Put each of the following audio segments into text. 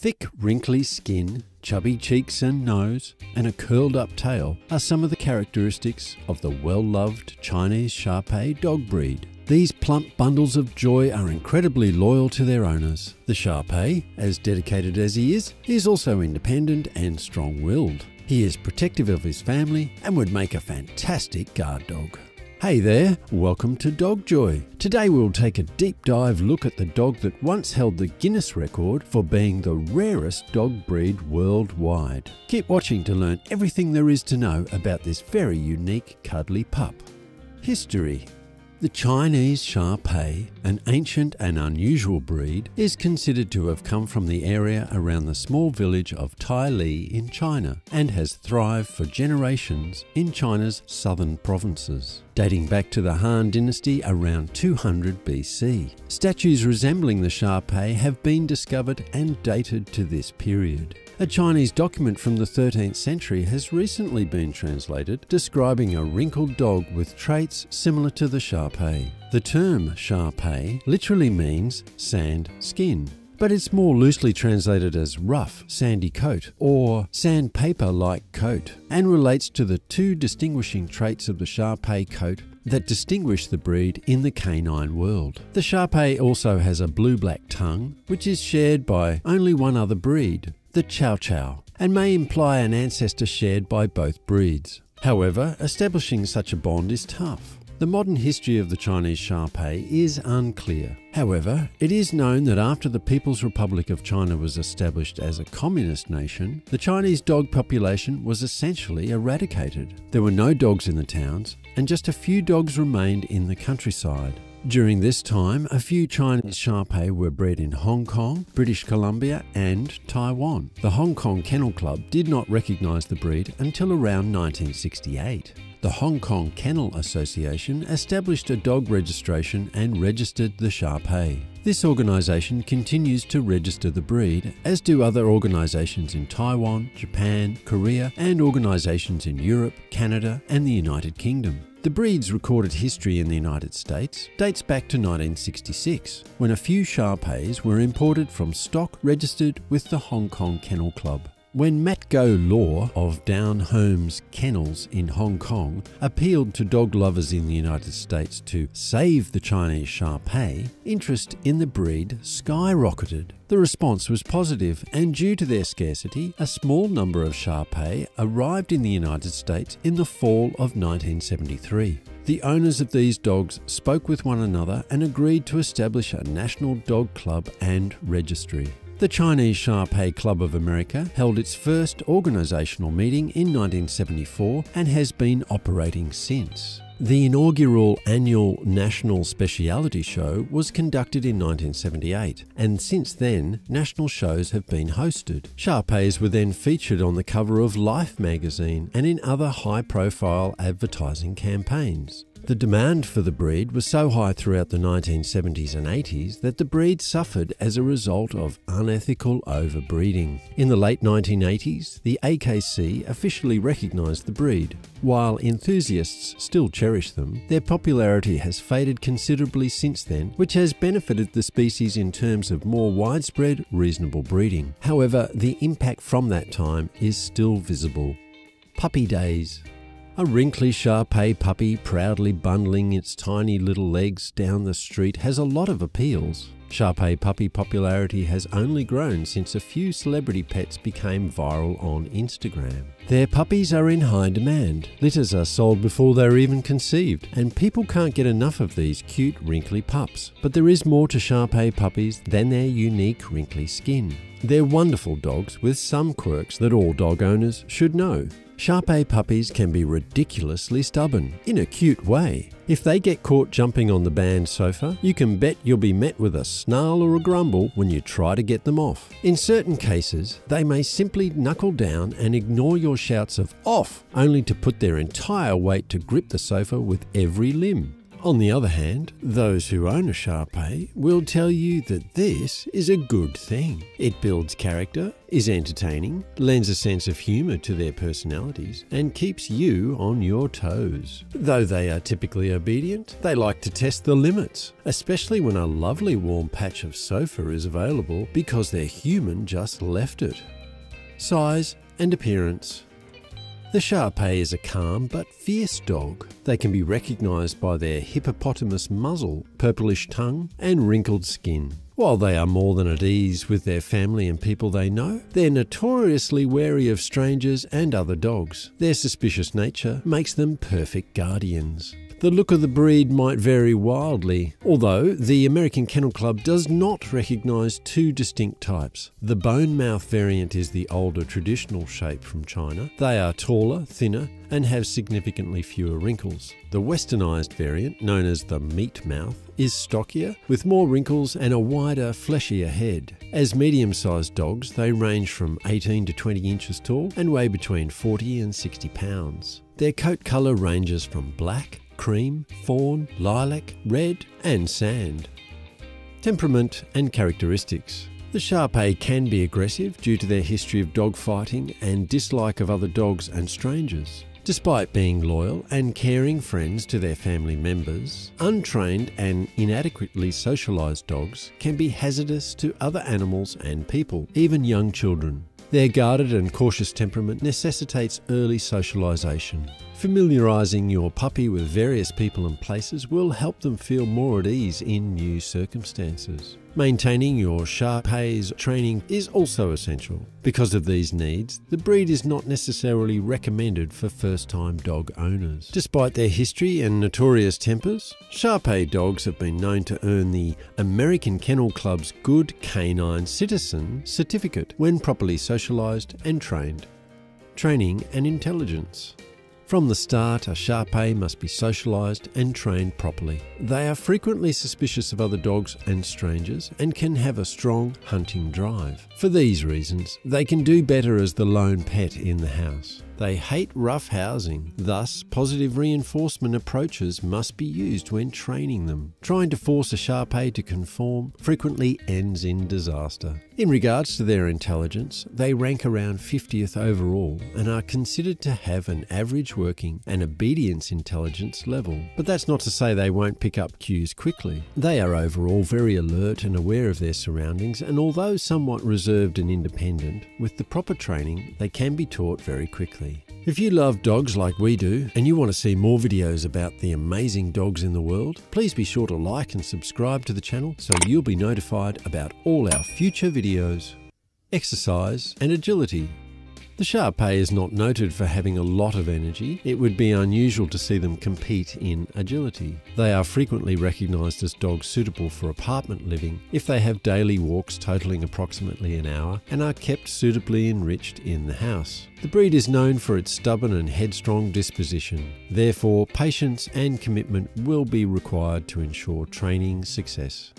Thick, wrinkly skin, chubby cheeks and nose, and a curled-up tail are some of the characteristics of the well-loved Chinese Shar Pei dog breed. These plump bundles of joy are incredibly loyal to their owners. The Shar Pei, as dedicated as he is also independent and strong-willed. He is protective of his family and would make a fantastic guard dog. Hey there, welcome to Dog Joy. Today we'll take a deep dive look at the dog that once held the Guinness record for being the rarest dog breed worldwide. Keep watching to learn everything there is to know about this very unique cuddly pup. History. The Chinese Shar Pei, an ancient and unusual breed, is considered to have come from the area around the small village of Tai Li in China and has thrived for generations in China's southern provinces, dating back to the Han Dynasty around 200 BC. Statues resembling the Shar Pei have been discovered and dated to this period. A Chinese document from the 13th century has recently been translated, describing a wrinkled dog with traits similar to the Shar Pei. The term Shar Pei literally means sand skin, but it's more loosely translated as rough, sandy coat or sandpaper-like coat, and relates to the two distinguishing traits of the Shar Pei coat that distinguish the breed in the canine world. The Shar Pei also has a blue-black tongue, which is shared by only one other breed, the Chow Chow, and may imply an ancestor shared by both breeds. However, establishing such a bond is tough. The modern history of the Chinese Shar Pei is unclear. However, it is known that after the People's Republic of China was established as a communist nation, the Chinese dog population was essentially eradicated. There were no dogs in the towns, and just a few dogs remained in the countryside. During this time, a few Chinese Shar Pei were bred in Hong Kong, British Columbia and Taiwan. The Hong Kong Kennel Club did not recognise the breed until around 1968. The Hong Kong Kennel Association established a dog registration and registered the Shar Pei. This organisation continues to register the breed, as do other organisations in Taiwan, Japan, Korea, and organisations in Europe, Canada and the United Kingdom. The breed's recorded history in the United States dates back to 1966, when a few Shar Peis were imported from stock registered with the Hong Kong Kennel Club. When Matt Go Law of Down Home's Kennels in Hong Kong appealed to dog lovers in the United States to save the Chinese Shar Pei, interest in the breed skyrocketed. The response was positive, and due to their scarcity, a small number of Shar Pei arrived in the United States in the fall of 1973. The owners of these dogs spoke with one another and agreed to establish a national dog club and registry. The Chinese Shar Pei Club of America held its first organisational meeting in 1974 and has been operating since. The inaugural annual National Speciality Show was conducted in 1978, and since then, national shows have been hosted. Shar Peis were then featured on the cover of Life magazine and in other high-profile advertising campaigns. The demand for the breed was so high throughout the 1970s and 80s that the breed suffered as a result of unethical overbreeding. In the late 1980s, the AKC officially recognised the breed. While enthusiasts still cherish them, their popularity has faded considerably since then, which has benefited the species in terms of more widespread, reasonable breeding. However, the impact from that time is still visible. Puppy days. A wrinkly Shar Pei puppy proudly bundling its tiny little legs down the street has a lot of appeals. Shar Pei puppy popularity has only grown since a few celebrity pets became viral on Instagram. Their puppies are in high demand. Litters are sold before they're even conceived, and people can't get enough of these cute wrinkly pups. But there is more to Shar Pei puppies than their unique wrinkly skin. They're wonderful dogs with some quirks that all dog owners should know. Shar Pei puppies can be ridiculously stubborn, in a cute way. If they get caught jumping on the band sofa, you can bet you'll be met with a snarl or a grumble when you try to get them off. In certain cases, they may simply knuckle down and ignore your shouts of "off," only to put their entire weight to grip the sofa with every limb. On the other hand, those who own a Shar Pei will tell you that this is a good thing. It builds character, is entertaining, lends a sense of humour to their personalities, and keeps you on your toes. Though they are typically obedient, they like to test the limits, especially when a lovely warm patch of sofa is available because their human just left it. Size and appearance. The Shar Pei is a calm but fierce dog. They can be recognised by their hippopotamus muzzle, purplish tongue, and wrinkled skin. While they are more than at ease with their family and people they know, they're notoriously wary of strangers and other dogs. Their suspicious nature makes them perfect guardians. The look of the breed might vary wildly, although the American Kennel Club does not recognise two distinct types. The bone mouth variant is the older traditional shape from China. They are taller, thinner, and have significantly fewer wrinkles. The westernised variant, known as the meat mouth, is stockier, with more wrinkles and a wider, fleshier head. As medium-sized dogs, they range from 18 to 20 inches tall and weigh between 40 and 60 pounds. Their coat colour ranges from black, cream, fawn, lilac, red, and sand. Temperament and characteristics. The Shar Pei can be aggressive due to their history of dog fighting and dislike of other dogs and strangers. Despite being loyal and caring friends to their family members, untrained and inadequately socialised dogs can be hazardous to other animals and people, even young children. Their guarded and cautious temperament necessitates early socialisation. Familiarising your puppy with various people and places will help them feel more at ease in new circumstances. Maintaining your Shar Pei's training is also essential. Because of these needs, the breed is not necessarily recommended for first-time dog owners. Despite their history and notorious tempers, Shar Pei dogs have been known to earn the American Kennel Club's Good Canine Citizen certificate when properly socialised and trained. Training and intelligence. From the start, a Shar Pei must be socialised and trained properly. They are frequently suspicious of other dogs and strangers and can have a strong hunting drive. For these reasons, they can do better as the lone pet in the house. They hate rough housing, thus positive reinforcement approaches must be used when training them. Trying to force a Shar Pei to conform frequently ends in disaster. In regards to their intelligence, they rank around 50th overall and are considered to have an average working and obedience intelligence level. But that's not to say they won't pick up cues quickly. They are overall very alert and aware of their surroundings, and although somewhat reserved and independent, with the proper training, they can be taught very quickly. If you love dogs like we do, and you want to see more videos about the amazing dogs in the world, please be sure to like and subscribe to the channel so you'll be notified about all our future videos. Exercise and agility. The Shar Pei is not noted for having a lot of energy. It would be unusual to see them compete in agility. They are frequently recognised as dogs suitable for apartment living if they have daily walks totaling approximately an hour and are kept suitably enriched in the house. The breed is known for its stubborn and headstrong disposition. Therefore, patience and commitment will be required to ensure training success.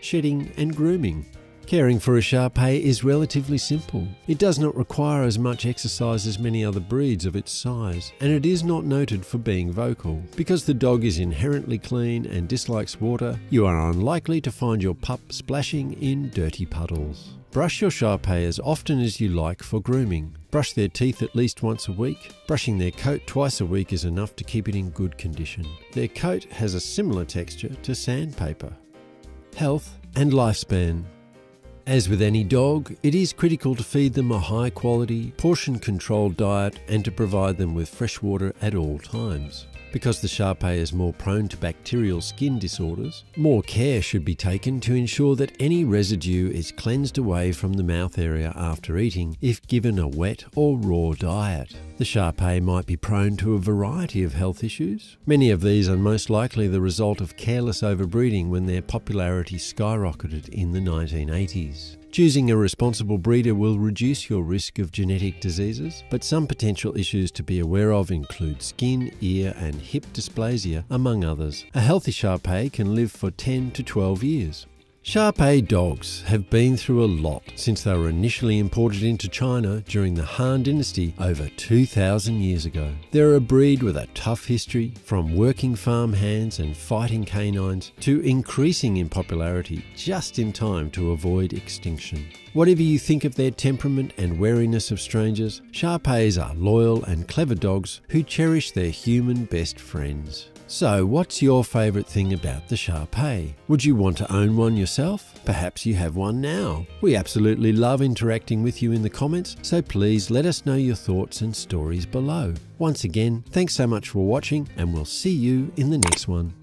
Shedding and grooming. Caring for a Shar Pei is relatively simple. It does not require as much exercise as many other breeds of its size, and it is not noted for being vocal. Because the dog is inherently clean and dislikes water, you are unlikely to find your pup splashing in dirty puddles. Brush your Shar Pei as often as you like for grooming. Brush their teeth at least once a week. Brushing their coat twice a week is enough to keep it in good condition. Their coat has a similar texture to sandpaper. Health and lifespan. As with any dog, it is critical to feed them a high-quality, portion-controlled diet and to provide them with fresh water at all times. Because the Shar Pei is more prone to bacterial skin disorders, more care should be taken to ensure that any residue is cleansed away from the mouth area after eating if given a wet or raw diet. The Shar Pei might be prone to a variety of health issues. Many of these are most likely the result of careless overbreeding when their popularity skyrocketed in the 1980s. Choosing a responsible breeder will reduce your risk of genetic diseases, but some potential issues to be aware of include skin, ear and hip dysplasia, among others. A healthy Shar Pei can live for 10 to 12 years. Shar Pei dogs have been through a lot since they were initially imported into China during the Han Dynasty over 2,000 years ago. They're a breed with a tough history, from working farm hands and fighting canines to increasing in popularity just in time to avoid extinction. Whatever you think of their temperament and wariness of strangers, Shar Peis are loyal and clever dogs who cherish their human best friends. So, what's your favourite thing about the Shar Pei? Would you want to own one yourself? Perhaps you have one now. We absolutely love interacting with you in the comments, so please let us know your thoughts and stories below. Once again, thanks so much for watching, and we'll see you in the next one.